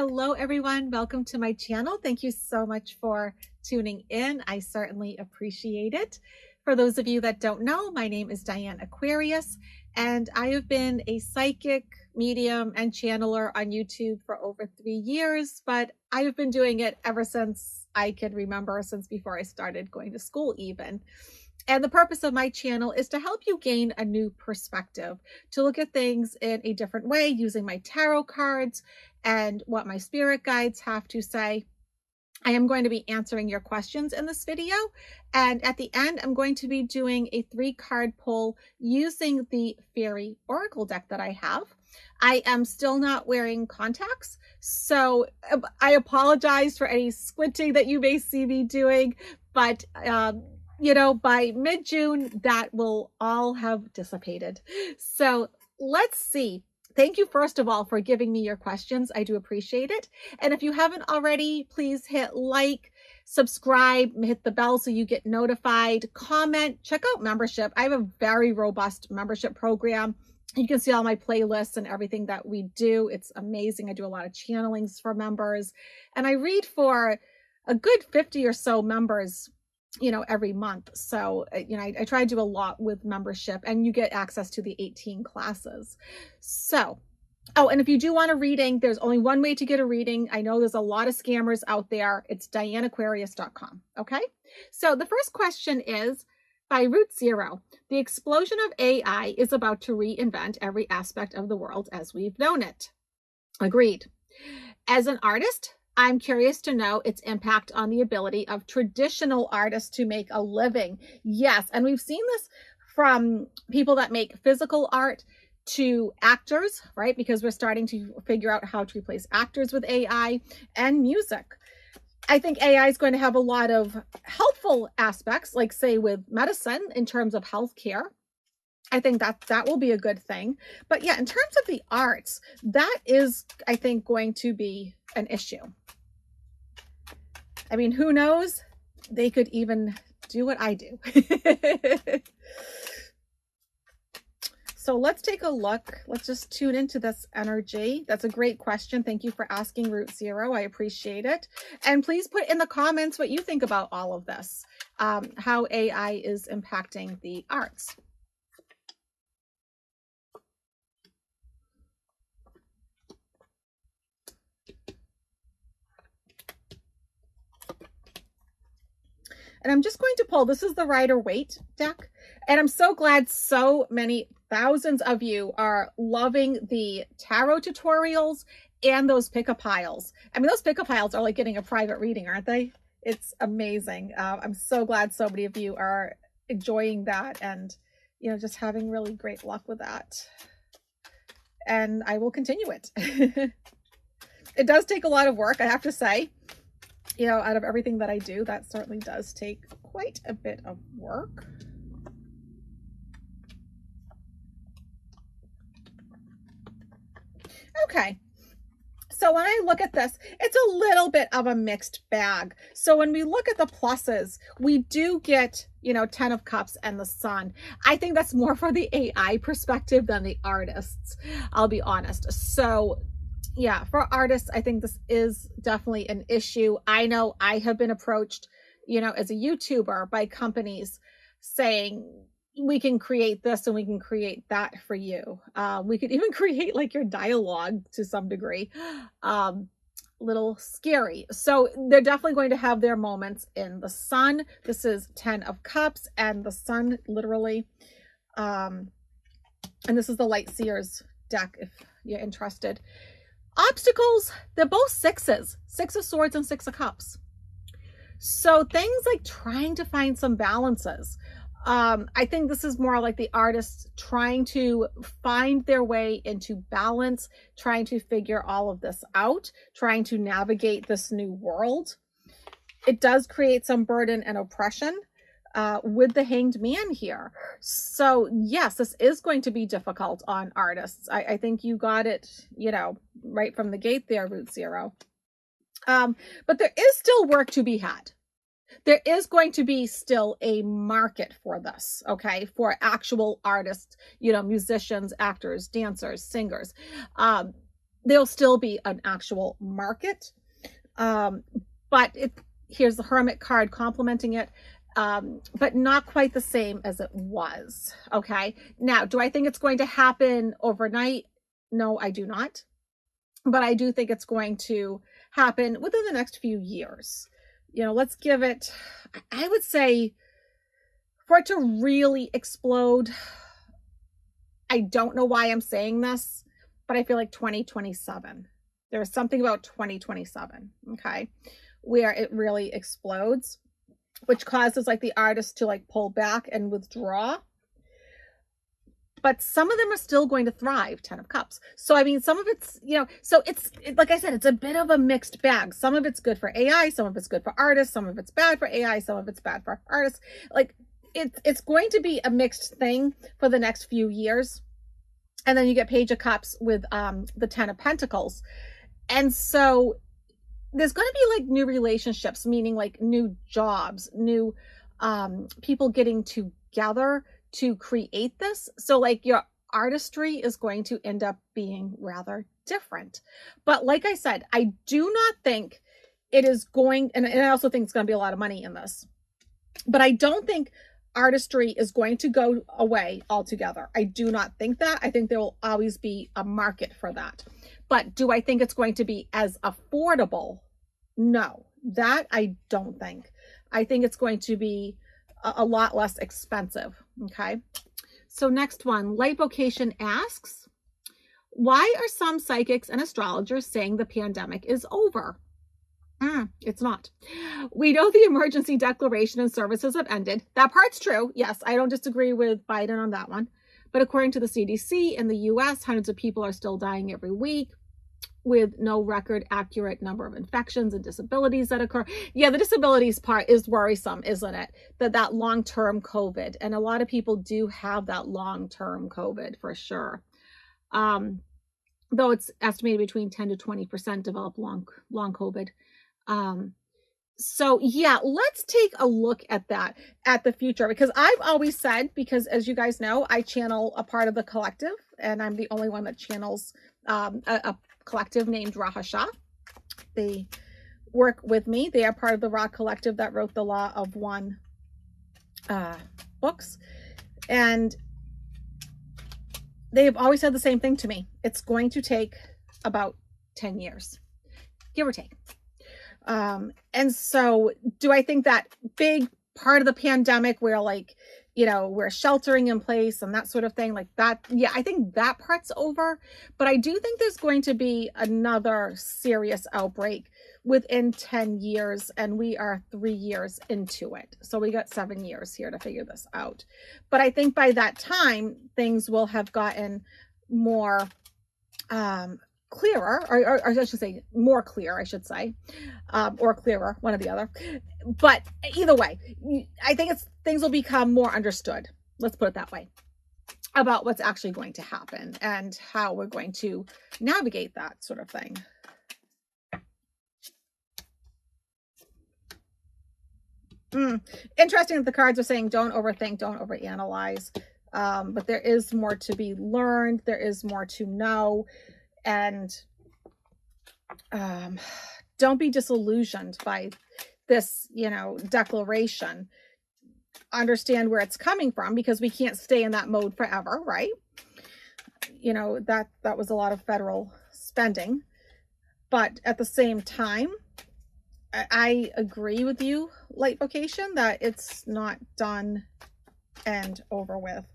Hello, everyone. Welcome to my channel. Thank you so much for tuning in. I certainly appreciate it. For those of you that don't know, my name is Diane Aquarius, and I have been a psychic, medium, and channeler on YouTube for over 3 years, but I have been doing it ever since I can remember, since before I started going to school even. And the purpose of my channel is to help you gain a new perspective, to look at things in a different way using my tarot cards and what my spirit guides have to say. I am going to be answering your questions in this video. And at the end, I'm going to be doing a 3-card pull using the Fairy Oracle deck that I have. I am still not wearing contacts, so I apologize for any squinting that you may see me doing, but you know, by mid-June, that will all have dissipated. So let's see. Thank you, first of all, for giving me your questions. I do appreciate it. And if you haven't already, please hit like, subscribe, hit the bell so you get notified, comment, check out membership. I have a very robust membership program. You can see all my playlists and everything that we do. It's amazing. I do a lot of channelings for members, and I read for a good 50 or so members, you know, every month. So, you know, I try to do a lot with membership, and you get access to the 18 classes. So, oh, and if you do want a reading, there's only one way to get a reading. I know there's a lot of scammers out there. It's dianeaquarius.com. Okay. So the first question is by Root Zero. The explosion of AI is about to reinvent every aspect of the world as we've known it. Agreed. As an artist, I'm curious to know its impact on the ability of traditional artists to make a living. Yes, and we've seen this from people that make physical art to actors, right? Because we're starting to figure out how to replace actors with AI, and music. I think AI is going to have a lot of helpful aspects, like say with medicine in terms of healthcare. I think that will be a good thing. But yeah, in terms of the arts, that is, I think, going to be an issue. I mean, who knows? They could even do what I do. So let's take a look. Let's just tune into this energy. That's a great question. Thank you for asking, Root Zero. I appreciate it. And please put in the comments what you think about all of this, how AI is impacting the arts. And I'm just going to pull, this is the Rider-Waite deck. And I'm so glad so many thousands of you are loving the tarot tutorials and those pick-a piles. I mean, those pick-a piles are like getting a private reading, aren't they? It's amazing. I'm so glad so many of you are enjoying that and, you know, just having really great luck with that. And I will continue it. It does take a lot of work, I have to say. You know, out of everything that I do, that certainly does take quite a bit of work. Okay. So when I look at this, it's a little bit of a mixed bag. So when we look at the pluses, we do get, you know, 10 of Cups and the Sun. I think that's more for the AI perspective than the artists, I'll be honest. So yeah, for artists, I think this is definitely an issue. I know I have been approached, you know, as a YouTuber by companies saying, we can create this and we can create that for you. We could even create like your dialogue to some degree. Little scary. So they're definitely going to have their moments in the Sun. This is 10 of Cups and the Sun, literally. And this is the Light Seers deck if you're interested. Obstacles, they're both sixes, 6 of Swords and 6 of Cups. So things like trying to find some balances. I think this is more like the artists trying to find their way into balance, trying to figure all of this out, trying to navigate this new world. It does create some burden and oppression with the Hanged Man here. So yes, this is going to be difficult on artists. I think you got it, you know, right from the gate there, Root Zero. But there is still work to be had. There is going to be still a market for this, okay, for actual artists, you know, musicians, actors, dancers, singers. there'll still be an actual market. But here's the Hermit card complementing it, but not quite the same as it was. Okay. Now, do I think it's going to happen overnight? No, I do not. But I do think it's going to happen within the next few years. You know, let's give it, I would say, for it to really explode, I don't know why I'm saying this, but I feel like 2027. There's something about 2027, okay, where it really explodes, which causes like the artist to like pull back and withdraw. But some of them are still going to thrive. 10 of Cups. So, I mean, some of it's, you know, so like I said, it's a bit of a mixed bag. Some of it's good for AI. Some of it's good for artists. Some of it's bad for AI. Some of it's bad for artists. Like it's going to be a mixed thing for the next few years. And then you get Page of Cups with the 10 of Pentacles. And so there's going to be like new relationships, meaning like new jobs, new people getting together to create this. So like your artistry is going to end up being rather different. But like I said, I do not think it is going, and I also think it's going to be a lot of money in this, but I don't think artistry is going to go away altogether. I do not think that. I think there will always be a market for that. But do I think it's going to be as affordable? No, that I don't think. I think it's going to be a lot less expensive. Okay. So next one, Light Vocation asks, why are some psychics and astrologers saying the pandemic is over? It's not. We know the emergency declaration and services have ended. That part's true. Yes, I don't disagree with Biden on that one. But according to the CDC in the US, hundreds of people are still dying every week with no record accurate number of infections and disabilities that occur. Yeah, the disabilities part is worrisome, isn't it? That long-term COVID. And a lot of people do have that long-term COVID for sure. Though it's estimated between 10 to 20% develop long COVID. So yeah, let's take a look at that, at the future, because I've always said, because as you guys know, I channel a part of the collective, and I'm the only one that channels a collective named Rahasha. They work with me. They are part of the Ra collective that wrote the Law of One books. And they've always said the same thing to me. It's going to take about 10 years, give or take. And so do I think that big part of the pandemic where like, you know, we're sheltering in place and that sort of thing like that? Yeah, I think that part's over, but I do think there's going to be another serious outbreak within 10 years, and we are 3 years into it. So we got 7 years here to figure this out. But I think by that time, things will have gotten more, clearer, or I should say more clear, I should say, or clearer, one or the other. But either way, I think things will become more understood, let's put it that way, about what's actually going to happen and how we're going to navigate that sort of thing. Interesting that the cards are saying don't overthink, don't overanalyze, but there is more to be learned, there is more to know. And don't be disillusioned by this, you know, declaration. Understand where it's coming from, because we can't stay in that mode forever, right? You know, that was a lot of federal spending. But at the same time, I agree with you, Light Vocation, that it's not done and over with.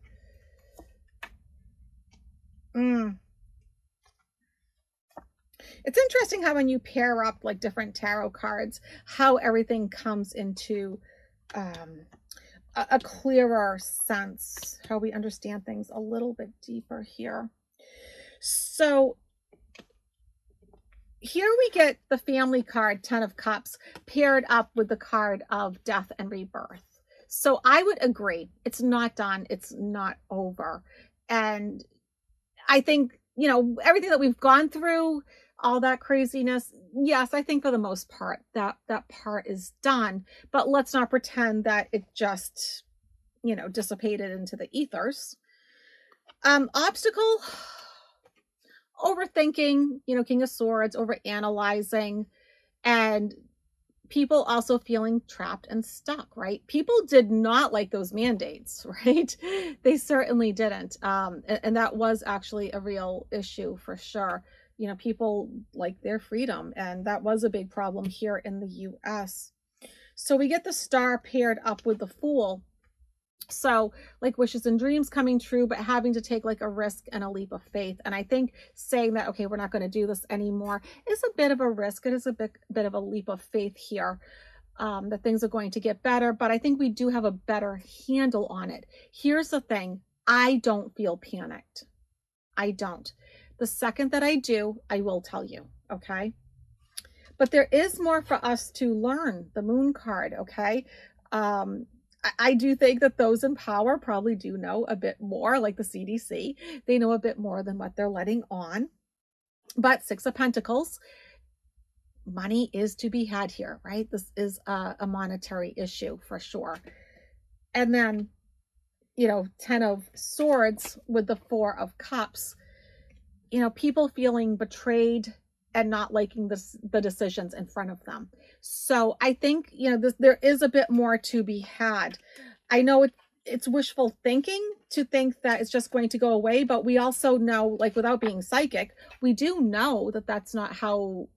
It's interesting how when you pair up like different tarot cards, how everything comes into a clearer sense, how we understand things a little bit deeper here. So here we get the family card, 10 of Cups, paired up with the card of death and rebirth. So I would agree, it's not done, it's not over. And I think, you know, everything that we've gone through, all that craziness, yes, I think for the most part that part is done, but let's not pretend that it just, you know, dissipated into the ethers. Obstacle overthinking, King of Swords, over analyzing, and people also feeling trapped and stuck, right? People did not like those mandates, right? They certainly didn't. And that was actually a real issue for sure. People like their freedom, and that was a big problem here in the US. So we get the Star paired up with the Fool. So like wishes and dreams coming true, but having to take like a risk and a leap of faith. And I think saying that, okay, we're not going to do this anymore is a bit of a risk. It is a bit of a leap of faith here, that things are going to get better. But I think we do have a better handle on it. Here's the thing. I don't feel panicked. I don't. The second that I do, I will tell you. Okay. But there is more for us to learn. The Moon card. Okay. I do think that those in power probably do know a bit more, like the CDC. They know a bit more than what they're letting on. But Six of Pentacles, money is to be had here, right? This is a monetary issue for sure. And then, Ten of Swords with the Four of Cups, people feeling betrayed and not liking the decisions in front of them. So I think, there is a bit more to be had. I know it's wishful thinking to think that it's just going to go away, but we also know, like, without being psychic, we do know that that's not how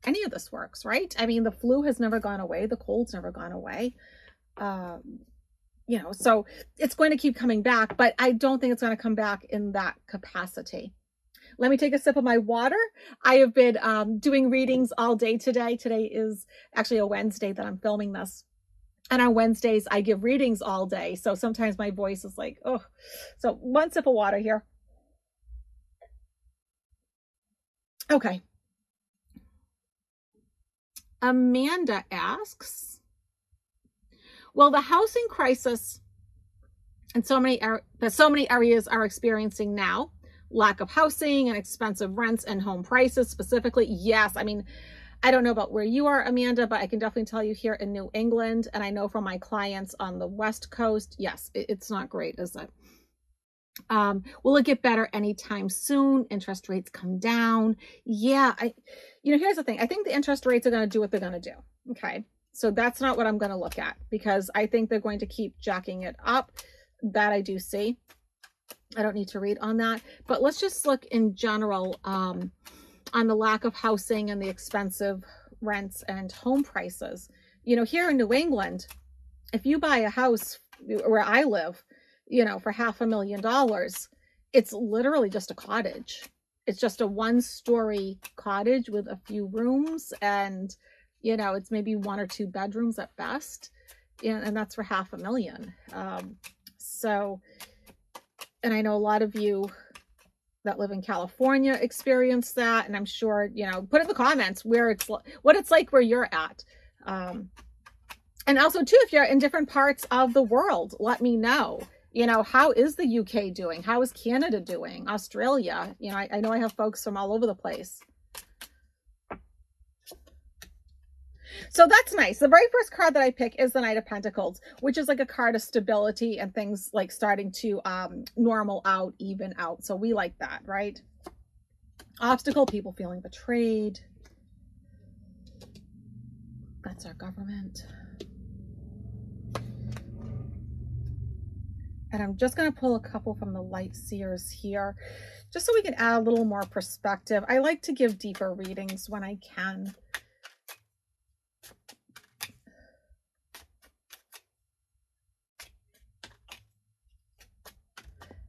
any of this works, right? I mean, the flu has never gone away. The cold's never gone away. So it's going to keep coming back, but I don't think it's going to come back in that capacity. Let me take a sip of my water. I have been doing readings all day today. Today is actually a Wednesday that I'm filming this. And on Wednesdays, I give readings all day. So sometimes my voice is like, oh. So one sip of water here. Okay. Amanda asks, well, the housing crisis and so many areas are experiencing now, lack of housing and expensive rents and home prices specifically. Yes. I mean, I don't know about where you are, Amanda, but I can definitely tell you here in New England, and I know from my clients on the West Coast, yes, it's not great, is it? Will it get better anytime soon? Interest rates come down. Yeah. Here's the thing. I think the interest rates are going to do what they're going to do. Okay. So that's not what I'm going to look at, because I think they're going to keep jacking it up. That I do see. I don't need to read on that, but let's just look in general on the lack of housing and the expensive rents and home prices. Here in New England, if you buy a house where I live, for $500,000, it's literally just a cottage. It's just a one-story cottage with a few rooms, and it's maybe 1 or 2 bedrooms at best, and that's for $500,000. And I know a lot of you that live in California experience that, and I'm sure, put in the comments what it's like where you're at. And also too, if you're in different parts of the world, let me know. How is the UK doing? How is Canada doing? Australia? I know I have folks from all over the place. So that's nice. The very first card that I pick is the Knight of Pentacles, which is like a card of stability and things like starting to normal out, even out. So we like that, right? Obstacle, people feeling betrayed. That's our government. And I'm just going to pull a couple from the Light Seers here, just so we can add a little more perspective. I like to give deeper readings when I can.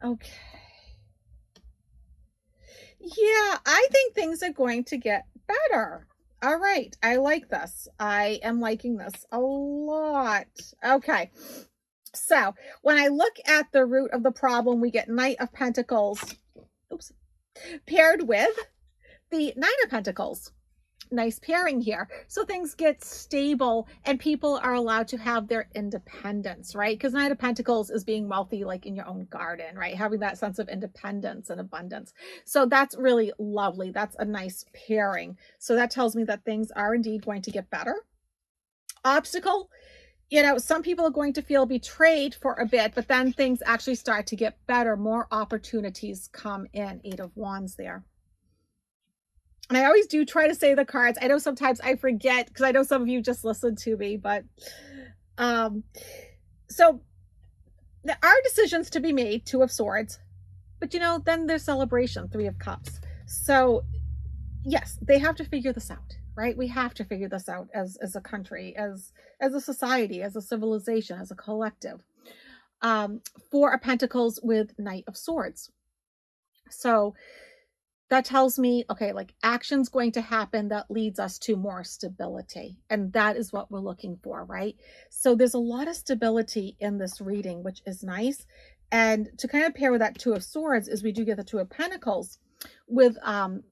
Okay. Yeah, I think things are going to get better. All right. I like this. I am liking this a lot. Okay. So when I look at the root of the problem, we get Knight of Pentacles, paired with the Nine of Pentacles. Nice pairing here. So things get stable and people are allowed to have their independence, right? Because Knight of Pentacles is being wealthy, like in your own garden, right? Having that sense of independence and abundance. So that's really lovely. That's a nice pairing. So that tells me that things are indeed going to get better. Obstacle, some people are going to feel betrayed for a bit, but then things actually start to get better. More opportunities come in. 8 of Wands there. And I always do try to say the cards. I know sometimes I forget because I know some of you just listen to me, but so there are decisions to be made, Two of Swords, but then there's celebration, Three of Cups. So yes, they have to figure this out, right? We have to figure this out as a country, as a society, as a civilization, as a collective. Four of Pentacles with Knight of Swords. So that tells me, okay, like action's going to happen that leads us to more stability. And that is what we're looking for, right? So there's a lot of stability in this reading, which is nice. And to kind of pair with that Two of Swords is we do get the Two of Pentacles with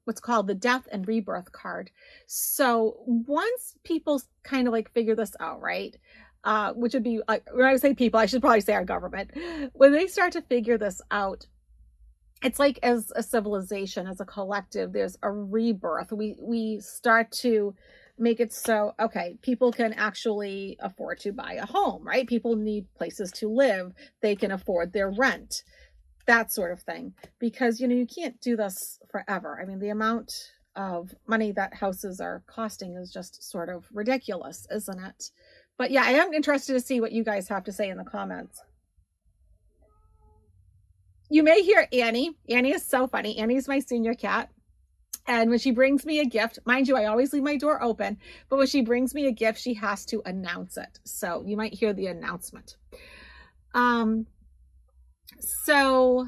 what's called the Death and Rebirth card. So once people kind of like figure this out, right? Which would be like, when I say people, I should probably say our government. When they start to figure this out, it's like as a civilization, as a collective, there's a rebirth. We start to make it so, okay, people can actually afford to buy a home, right? People need places to live. They can afford their rent, that sort of thing. Because, you can't do this forever. I mean, the amount of money that houses are costing is just sort of ridiculous, isn't it? But yeah, I am interested to see what you guys have to say in the comments. You may hear Annie. Annie is so funny. Annie's my senior cat. And when she brings me a gift, mind you, I always leave my door open, but when she brings me a gift, she has to announce it. So you might hear the announcement. So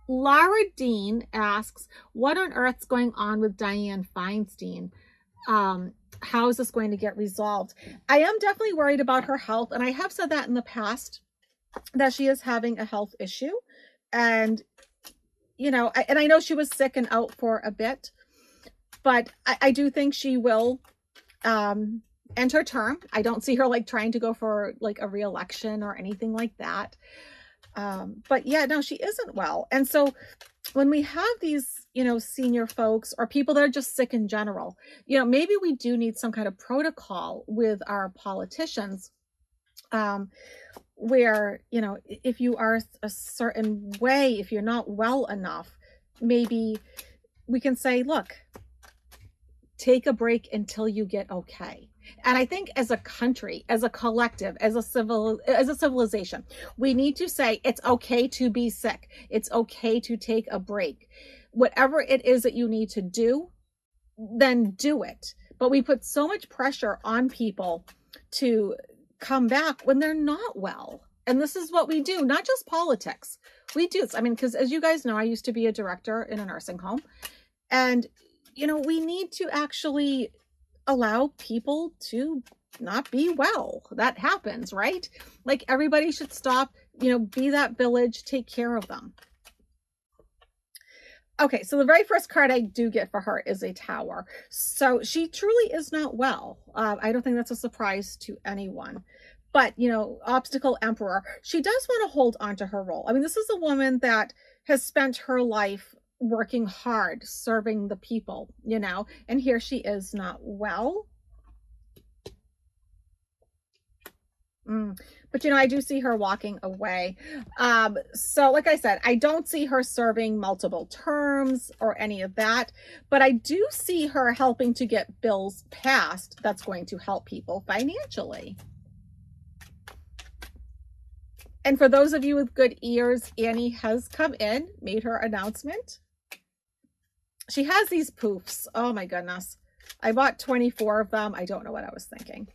Laura Dean asks, what on earth's going on with Dianne Feinstein? How is this going to get resolved? I am definitely worried about her health. And I have said that in the past, that she is having a health issue. And, I know she was sick and out for a bit, but I do think she will end her term. I don't see her like trying to go for like a re-election or anything like that. But yeah, no, she isn't well. And so when we have these, senior folks or people that are just sick in general, maybe we do need some kind of protocol with our politicians, where, if you are a certain way, if you're not well enough, maybe we can say, look, take a break until you get okay. And I think as a country, as a collective, as a civilization, we need to say it's okay to be sick. It's okay to take a break. Whatever it is that you need to do, then do it. But we put so much pressure on people to come back when they're not well. And this is what we do, not just politics. We do this. I mean, because as you guys know, I used to be a director in a nursing home. And, we need to actually allow people to not be well. That happens, right? Like everybody should stop, be that village, take care of them. Okay, so the very first card I do get for her is a Tower. So she truly is not well. I don't think that's a surprise to anyone. But, Obstacle Emperor, she does want to hold on to her role. I mean, this is a woman that has spent her life working hard, serving the people, and here she is not well. But, I do see her walking away. So like I said, I don't see her serving multiple terms or any of that, but I do see her helping to get bills passed that's going to help people financially. And for those of you with good ears, Annie has come in, made her announcement. She has these poofs. Oh my goodness. I bought 24 of them. I don't know what I was thinking.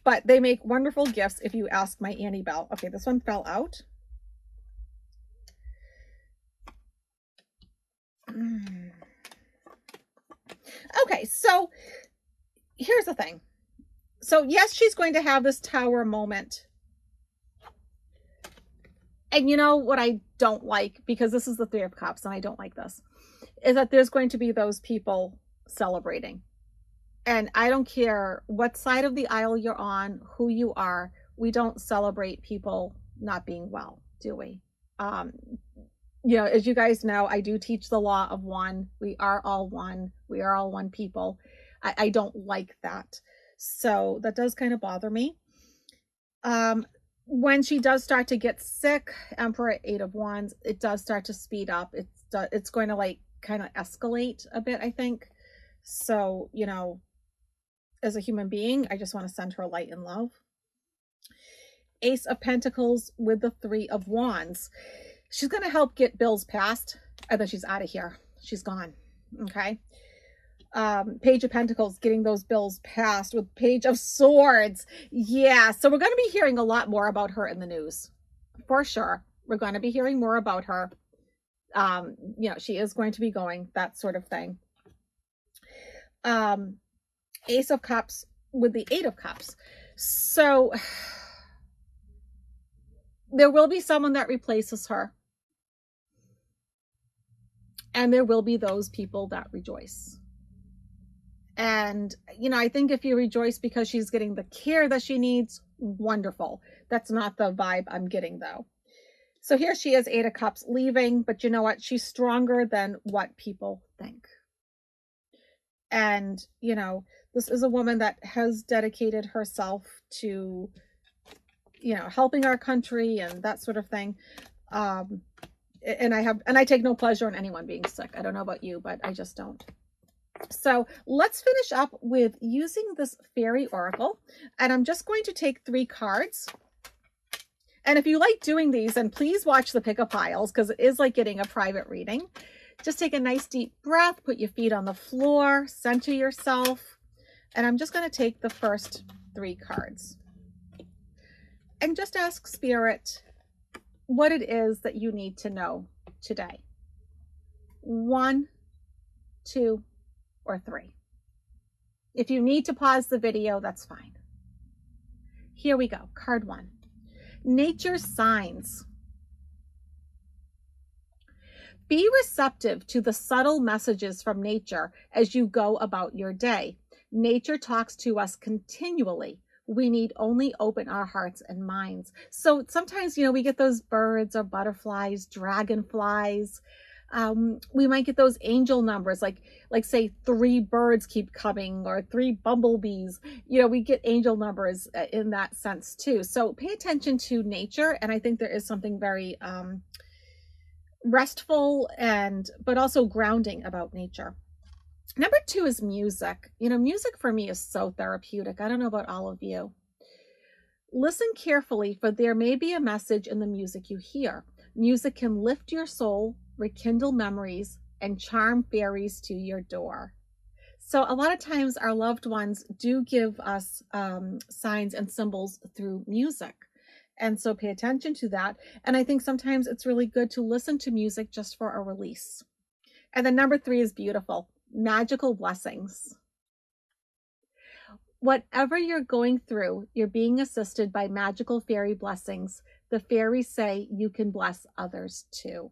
But they make wonderful gifts if you ask my Annie Bell. Okay, this one fell out. Okay, so here's the thing. So yes, she's going to have this Tower moment. And you know what I don't like, because this is the Three of Cups and I don't like this, is that there's going to be those people celebrating. And I don't care what side of the aisle you're on, who you are, we don't celebrate people not being well, do we? As you guys know, I do teach the law of one. We are all one. We are all one people. I don't like that. So that does kind of bother me. When she does start to get sick, Emperor, Eight of Wands, it does start to speed up. It's going to like kind of escalate a bit, I think. So, you know, as a human being, I just want to send her light and love. Ace of Pentacles with the Three of Wands. She's going to help get bills passed, and then she's out of here. She's gone. Okay. Page of Pentacles, getting those bills passed with Page of Swords. Yeah. So we're going to be hearing a lot more about her in the news. For sure. We're going to be hearing more about her. You know, she is going to be going, that sort of thing. Ace of Cups with the Eight of Cups. So there will be someone that replaces her. And there will be those people that rejoice. And, you know, I think if you rejoice because she's getting the care that she needs, wonderful. That's not the vibe I'm getting, though. So here she is, Eight of Cups, leaving. But you know what? She's stronger than what people think. And, you know, this is a woman that has dedicated herself to, you know, helping our country and that sort of thing. And I take no pleasure in anyone being sick. I don't know about you, but I just don't. So let's finish up with using this fairy oracle. And I'm just going to take 3 cards. And if you like doing these, then please watch the pick-a piles, because it is like getting a private reading. Just take a nice deep breath, put your feet on the floor, center yourself. And I'm just going to take the first 3 cards. And just ask Spirit what it is that you need to know today. 1, 2, or 3. If you need to pause the video, that's fine. Here we go. Card 1. Nature's signs. Be receptive to the subtle messages from nature as you go about your day. Nature talks to us continually. We need only open our hearts and minds. So sometimes, you know, we get those birds or butterflies, dragonflies. We might get those angel numbers, like say 3 birds keep coming or 3 bumblebees. You know, we get angel numbers in that sense too. So pay attention to nature. And I think there is something very restful but also grounding about nature. Number 2 is music. You know, music for me is so therapeutic. I don't know about all of you. Listen carefully, for there may be a message in the music you hear. Music can lift your soul, rekindle memories, and charm fairies to your door. So a lot of times our loved ones do give us signs and symbols through music. And so pay attention to that. And I think sometimes it's really good to listen to music just for a release. And then number 3 is beautiful. Magical blessings. Whatever you're going through, you're being assisted by magical fairy blessings. The fairies say you can bless others too.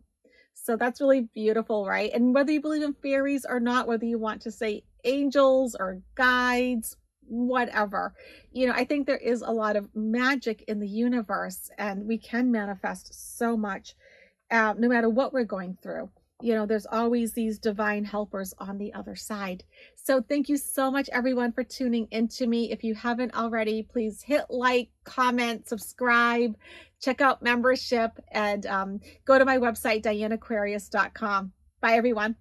So that's really beautiful, right? And whether you believe in fairies or not, whether you want to say angels or guides, whatever, you know, I think there is a lot of magic in the universe, and we can manifest so much no matter what we're going through. You know, there's always these divine helpers on the other side. So thank you so much, everyone, for tuning into me. If you haven't already, please hit like, comment, subscribe, check out membership, and go to my website, dianeaquarius.com. Bye, everyone.